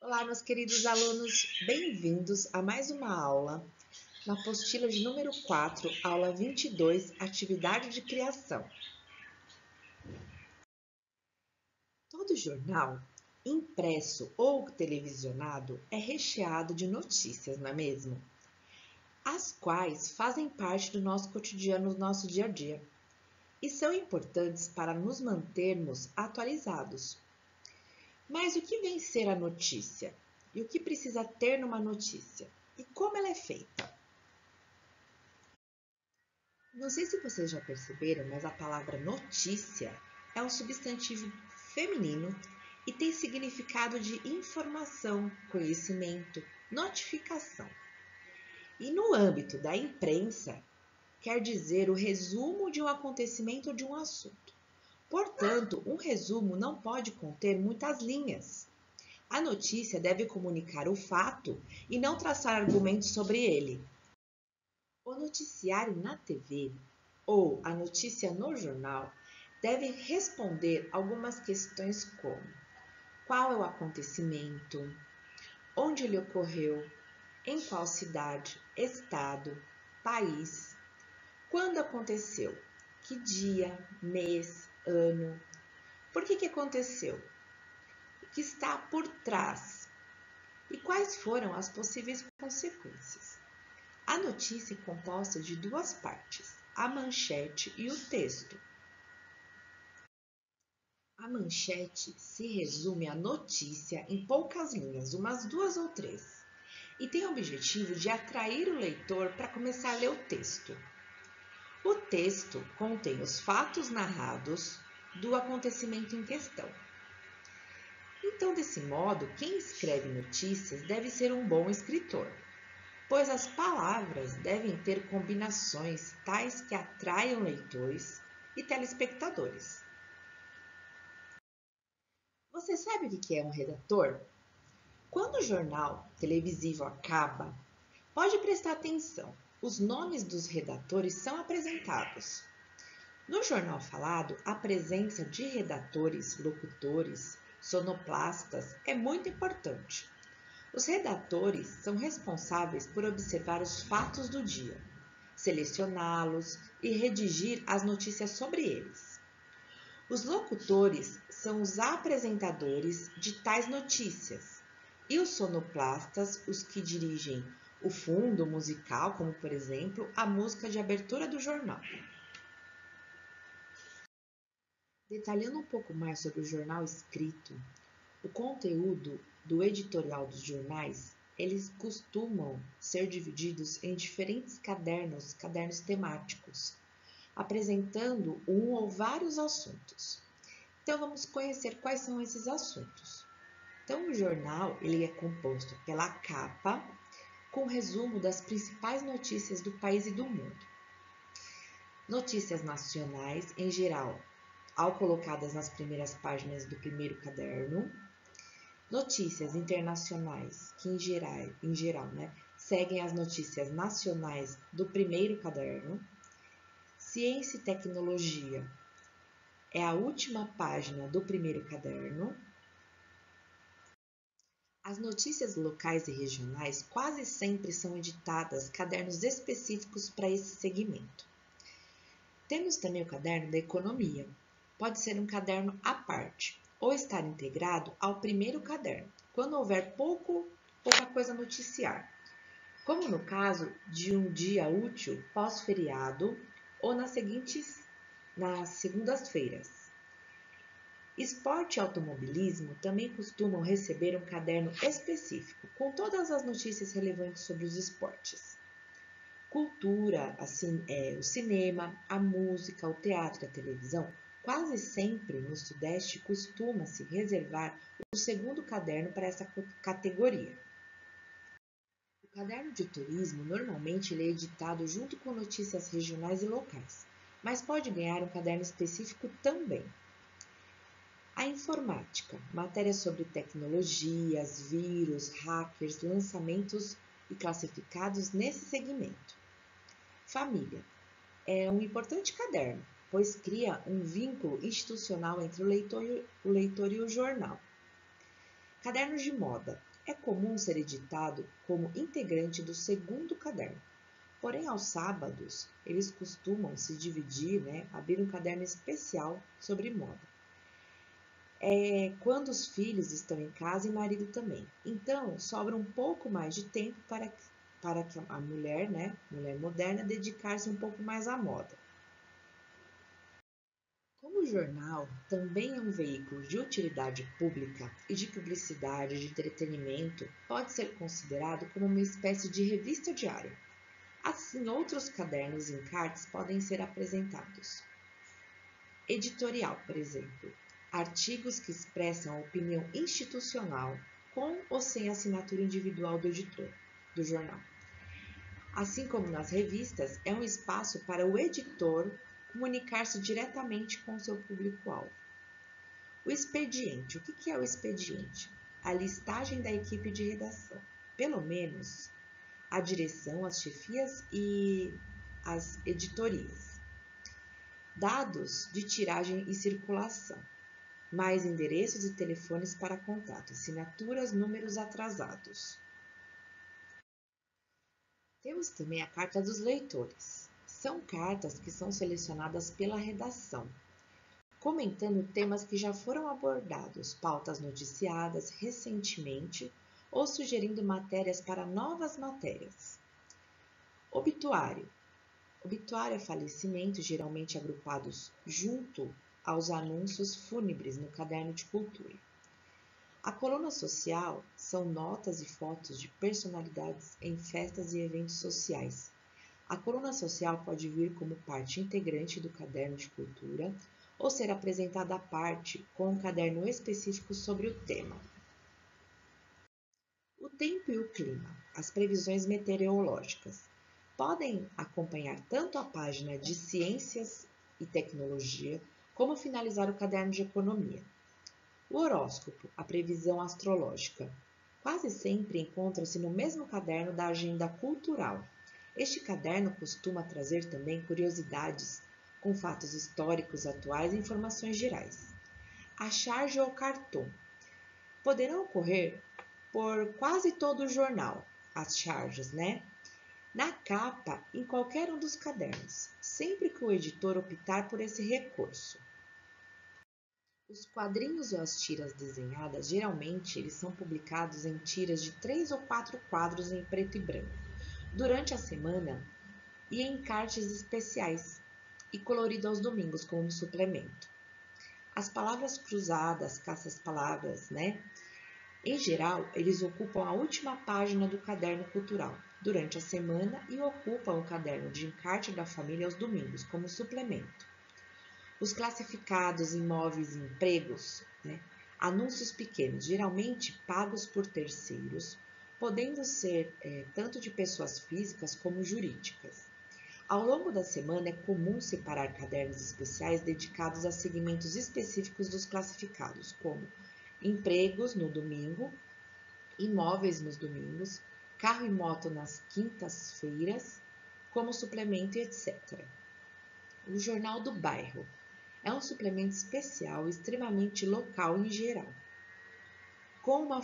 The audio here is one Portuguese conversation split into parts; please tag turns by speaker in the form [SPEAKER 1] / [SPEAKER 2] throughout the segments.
[SPEAKER 1] Olá, meus queridos alunos, bem-vindos a mais uma aula na apostila de número 4, aula 22, atividade de criação. Todo jornal, impresso ou televisionado, é recheado de notícias, não é mesmo? As quais fazem parte do nosso cotidiano, do nosso dia a dia, e são importantes para nos mantermos atualizados. Mas o que vem ser a notícia? E o que precisa ter numa notícia? E como ela é feita? Não sei se vocês já perceberam, mas a palavra notícia é um substantivo feminino e tem significado de informação, conhecimento, notificação. E no âmbito da imprensa, quer dizer o resumo de um acontecimento ou de um assunto. Portanto, um resumo não pode conter muitas linhas. A notícia deve comunicar o fato e não traçar argumentos sobre ele. O noticiário na TV ou a notícia no jornal deve responder algumas questões como: qual é o acontecimento, onde ele ocorreu, em qual cidade, estado, país, quando aconteceu, que dia, mês, ano, por que aconteceu, o que está por trás e quais foram as possíveis consequências. A notícia é composta de duas partes, a manchete e o texto. A manchete se resume à notícia em poucas linhas, umas 2 ou 3, e tem o objetivo de atrair o leitor para começar a ler o texto. O texto contém os fatos narrados do acontecimento em questão. Então, desse modo, quem escreve notícias deve ser um bom escritor, pois as palavras devem ter combinações tais que atraiam leitores e telespectadores. Você sabe o que é um redator? Quando o jornal televisivo acaba, pode prestar atenção. Os nomes dos redatores são apresentados. No jornal falado, a presença de redatores, locutores, sonoplastas é muito importante. Os redatores são responsáveis por observar os fatos do dia, selecioná-los e redigir as notícias sobre eles. Os locutores são os apresentadores de tais notícias e os sonoplastas os que dirigem o fundo musical, como por exemplo a música de abertura do jornal. Detalhando um pouco mais sobre o jornal escrito, o conteúdo do editorial dos jornais, eles costumam ser divididos em diferentes cadernos temáticos, apresentando um ou vários assuntos. Então vamos conhecer quais são esses assuntos. Então o jornal ele é composto pela capa, com resumo das principais notícias do país e do mundo. Notícias nacionais, em geral, ao colocadas nas primeiras páginas do primeiro caderno. Notícias internacionais, que em geral, seguem as notícias nacionais do primeiro caderno. Ciência e tecnologia é a última página do primeiro caderno. As notícias locais e regionais quase sempre são editadas cadernos específicos para esse segmento. Temos também o caderno da economia. Pode ser um caderno à parte ou estar integrado ao primeiro caderno, quando houver pouca coisa a noticiar, como no caso de um dia útil pós-feriado ou nas segundas-feiras. Esporte e automobilismo também costumam receber um caderno específico, com todas as notícias relevantes sobre os esportes. Cultura, assim, o cinema, a música, o teatro e a televisão, quase sempre no Sudeste costuma-se reservar o segundo caderno para essa categoria. O caderno de turismo normalmente ele é editado junto com notícias regionais e locais, mas pode ganhar um caderno específico também. A informática, matérias sobre tecnologias, vírus, hackers, lançamentos e classificados nesse segmento. Família é um importante caderno, pois cria um vínculo institucional entre o leitor e o jornal. Cadernos de moda. É comum ser editado como integrante do segundo caderno. Porém, aos sábados, eles costumam se dividir, abrir um caderno especial sobre moda. Quando os filhos estão em casa e o marido também. Então, sobra um pouco mais de tempo para que a mulher, mulher moderna, dedicar-se um pouco mais à moda. Como o jornal também é um veículo de utilidade pública e de publicidade, de entretenimento, pode ser considerado como uma espécie de revista diária. Assim, outros cadernos e encartes podem ser apresentados. Editorial, por exemplo, artigos que expressam a opinião institucional com ou sem assinatura individual do editor do jornal. Assim como nas revistas, é um espaço para o editor comunicar-se diretamente com seu público-alvo. O expediente. O que é o expediente? A listagem da equipe de redação. Pelo menos a direção, as chefias e as editorias. Dados de tiragem e circulação. Mais endereços e telefones para contato. Assinaturas, números atrasados. Temos também a carta dos leitores. São cartas que são selecionadas pela redação, comentando temas que já foram abordados, pautas noticiadas recentemente ou sugerindo matérias para novas matérias. Obituário. Obituário é falecimento, geralmente agrupados junto aos anúncios fúnebres no caderno de cultura. A coluna social são notas e fotos de personalidades em festas e eventos sociais. A coluna social pode vir como parte integrante do caderno de cultura ou ser apresentada à parte com um caderno específico sobre o tema. O tempo e o clima, as previsões meteorológicas, podem acompanhar tanto a página de ciências e tecnologia, como finalizar o caderno de economia. O horóscopo, a previsão astrológica, quase sempre encontra-se no mesmo caderno da agenda cultural. Este caderno costuma trazer também curiosidades com fatos históricos atuais e informações gerais. A charge ou cartão poderão ocorrer por quase todo o jornal, as charges, na capa, em qualquer um dos cadernos, sempre que o editor optar por esse recurso. Os quadrinhos ou as tiras desenhadas, geralmente, eles são publicados em tiras de 3 ou 4 quadros em preto e branco, durante a semana e em encartes especiais e colorido aos domingos como suplemento. As palavras cruzadas, caça-palavras, em geral, eles ocupam a última página do caderno cultural durante a semana e ocupam o caderno de encarte da família aos domingos como suplemento. Os classificados, imóveis e empregos, anúncios pequenos, geralmente pagos por terceiros, podendo ser tanto de pessoas físicas como jurídicas. Ao longo da semana é comum separar cadernos especiais dedicados a segmentos específicos dos classificados, como empregos no domingo, imóveis nos domingos, carro e moto nas quintas-feiras, como suplemento e etc. O Jornal do Bairro é um suplemento especial extremamente local em geral, com uma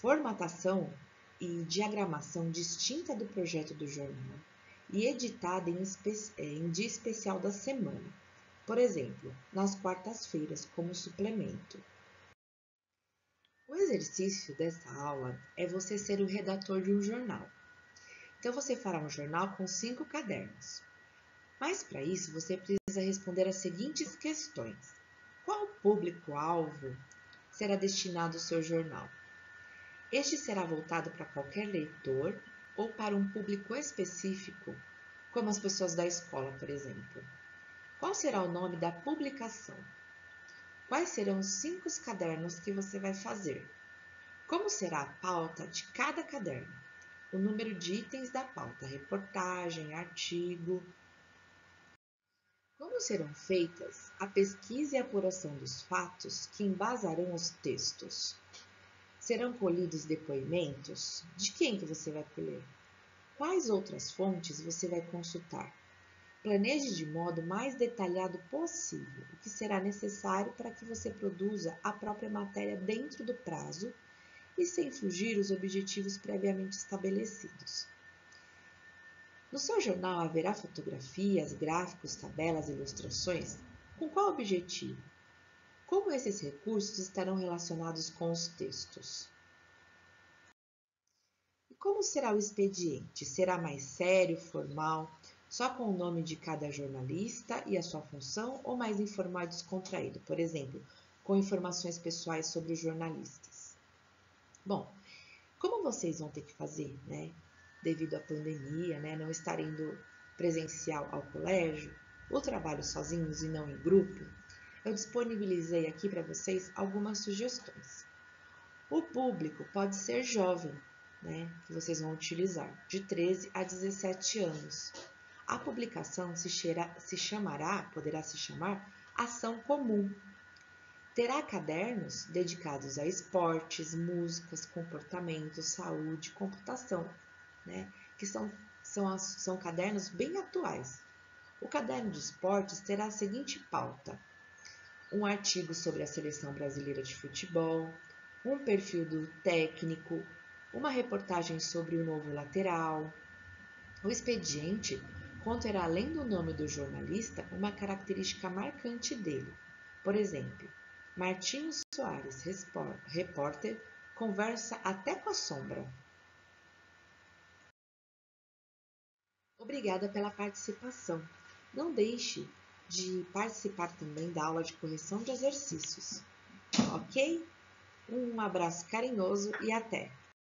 [SPEAKER 1] formatação e diagramação distinta do projeto do jornal e editada em dia especial da semana, por exemplo, nas quartas-feiras como suplemento. O exercício dessa aula é você ser o redator de um jornal. Então, você fará um jornal com 5 cadernos. Mas, para isso, você precisa responder as seguintes questões. Qual público-alvo será destinado ao seu jornal? Este será voltado para qualquer leitor ou para um público específico, como as pessoas da escola, por exemplo? Qual será o nome da publicação? Quais serão os 5 cadernos que você vai fazer? Como será a pauta de cada caderno? O número de itens da pauta, reportagem, artigo. Como serão feitas a pesquisa e a apuração dos fatos que embasarão os textos? Serão colhidos depoimentos? De quem que você vai colher? Quais outras fontes você vai consultar? Planeje de modo mais detalhado possível o que será necessário para que você produza a própria matéria dentro do prazo e sem fugir os objetivos previamente estabelecidos. No seu jornal haverá fotografias, gráficos, tabelas, ilustrações? Com qual objetivo? Como esses recursos estarão relacionados com os textos? E como será o expediente? Será mais sério, formal, só com o nome de cada jornalista e a sua função, ou mais informal e descontraído, por exemplo, com informações pessoais sobre os jornalistas? Bom, como vocês vão ter que fazer, né, devido à pandemia, né, não estar indo presencial ao colégio, ou trabalho sozinhos e não em grupo, eu disponibilizei aqui para vocês algumas sugestões. O público pode ser jovem, né, que vocês vão utilizar, de 13 a 17 anos. A publicação poderá se chamar Ação Comum. Terá cadernos dedicados a esportes, músicas, comportamento, saúde, computação, né, que são cadernos bem atuais. O caderno de esportes terá a seguinte pauta: um artigo sobre a seleção brasileira de futebol, um perfil do técnico, uma reportagem sobre o novo lateral. O expediente conterá, além do nome do jornalista, uma característica marcante dele. Por exemplo, Martinho Soares, repórter, conversa até com a sombra. Obrigada pela participação. Não deixe de participar também da aula de correção de exercícios. Ok? Um abraço carinhoso e até!